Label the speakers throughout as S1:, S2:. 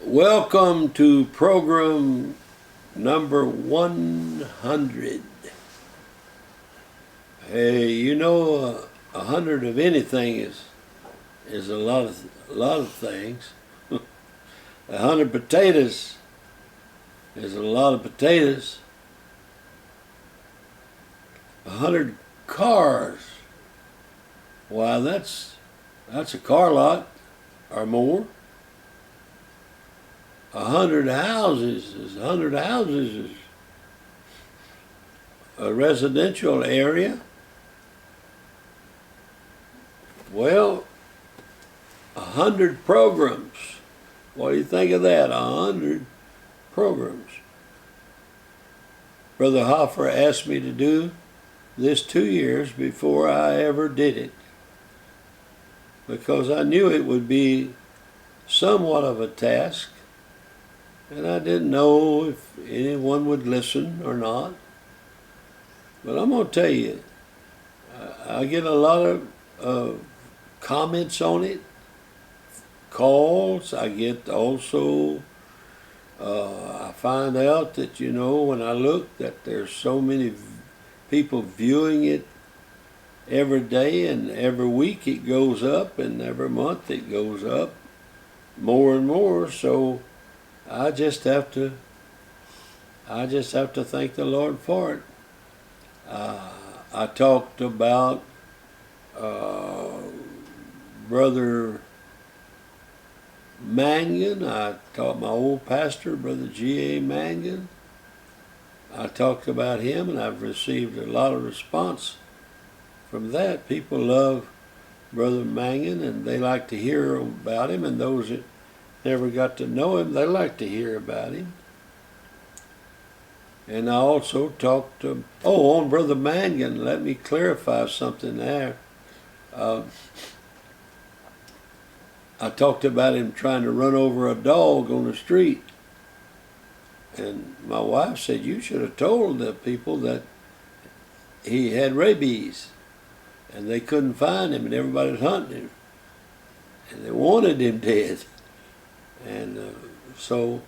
S1: Welcome to program number 100. Hey, you know, 100 of anything is a lot of things. 100 potatoes is a lot of potatoes. 100 cars, why that's a car lot or more. 100 houses is a residential area. Well, 100 programs. What do you think of that? 100 programs. Brother Hoffer asked me to do this 2 years before I ever did it, because I knew it would be somewhat of a task, and I didn't know if anyone would listen or not. But I'm going to tell you, I get a lot of comments on it, calls. I get also, I find out that, when I look, that there's so many people viewing it every day, and every week it goes up, and every month it goes up more and more. So I just have to thank the Lord for it. I talked about Brother Mangan. I taught my old pastor, Brother G.A. Mangan. I talked about him, and I've received a lot of response from that. People love Brother Mangan, and they like to hear about him, and those that never got to know him, they like to hear about him. And I also talked on Brother Mangan, let me clarify something there. I talked about him trying to run over a dog on the street. And my wife said, you should have told the people that he had rabies, and they couldn't find him, and everybody was hunting him, and they wanted him dead. And so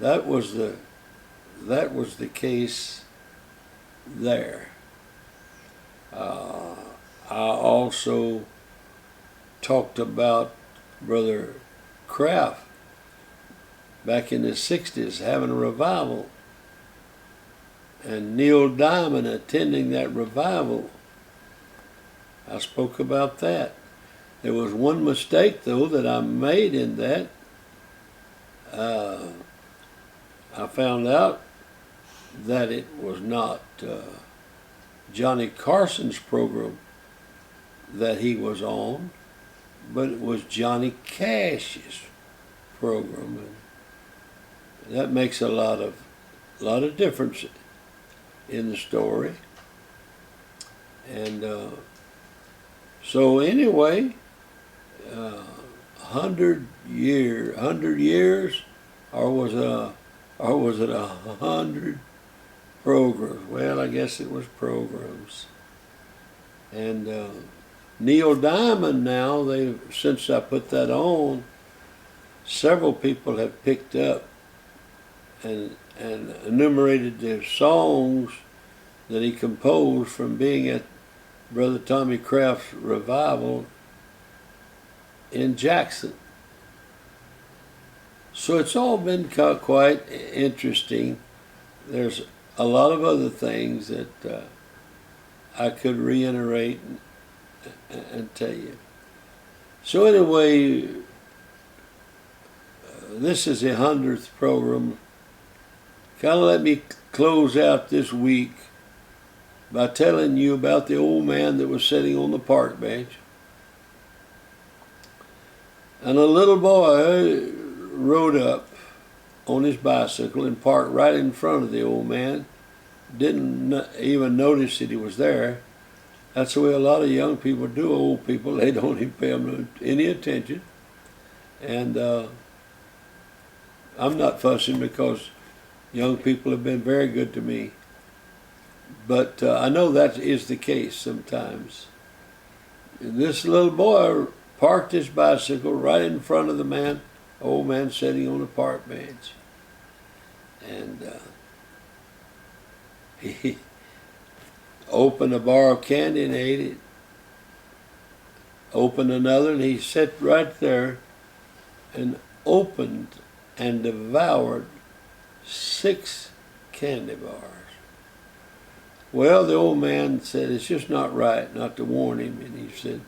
S1: that was the case there. I also talked about Brother Kraft back in the 60s having a revival, and Neil Diamond attending that revival. I spoke about that. There was one mistake, though, that I made in that. I found out that it was not Johnny Carson's program that he was on, but it was Johnny Cash's program. And that makes a lot of difference in the story. And so anyway, 100 years, or was it 100 programs? Well, I guess it was programs. And Neil Diamond now, since I put that on, several people have picked up and enumerated the songs that he composed from being at Brother Tommy Kraft's revival in Jackson. So it's all been quite interesting. There's a lot of other things that I could reiterate and tell you. So anyway, this is the 100th program. Kind of let me close out this week by telling you about the old man that was sitting on the park bench. And a little boy rode up on his bicycle and parked right in front of the old man. Didn't even notice that he was there. That's the way a lot of young people do, old people. They don't even pay them any attention. And I'm not fussing, because young people have been very good to me. But I know that is the case sometimes. And this little boy parked his bicycle right in front of the man Old man sitting on a park bench. And he opened a bar of candy and ate it. Opened another, and he sat right there and opened and devoured 6 candy bars. Well, the old man said, it's just not right not to warn him. And he said,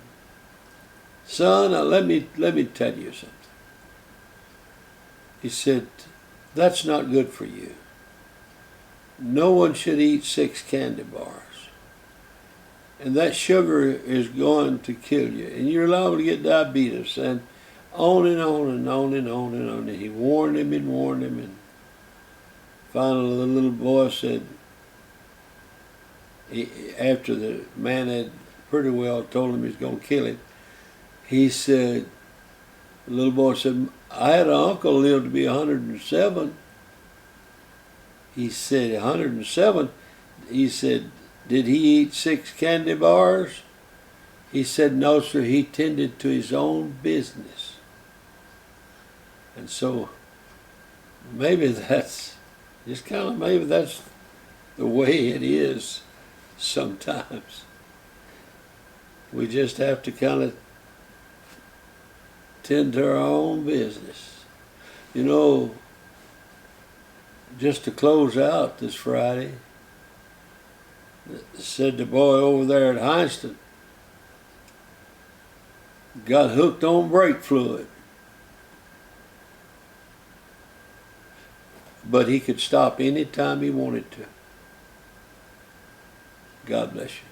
S1: son, let me tell you something. He said, that's not good for you. No one should eat 6 candy bars. And that sugar is going to kill you. And you're liable to get diabetes. And on and on and on and on and on. And he warned him and warned him. And finally the little boy said, after the man had pretty well told him he's going to kill him, he said, the little boy said, I had an uncle who lived to be 107. He said, 107? He said, did he eat 6 candy bars? He said, no, sir, he tended to his own business. And so maybe that's maybe that's the way it is sometimes. We just have to kind of tend to our own business. You know, just to close out this Friday, said the boy over there at Heinston got hooked on brake fluid, but he could stop any time he wanted to. God bless you.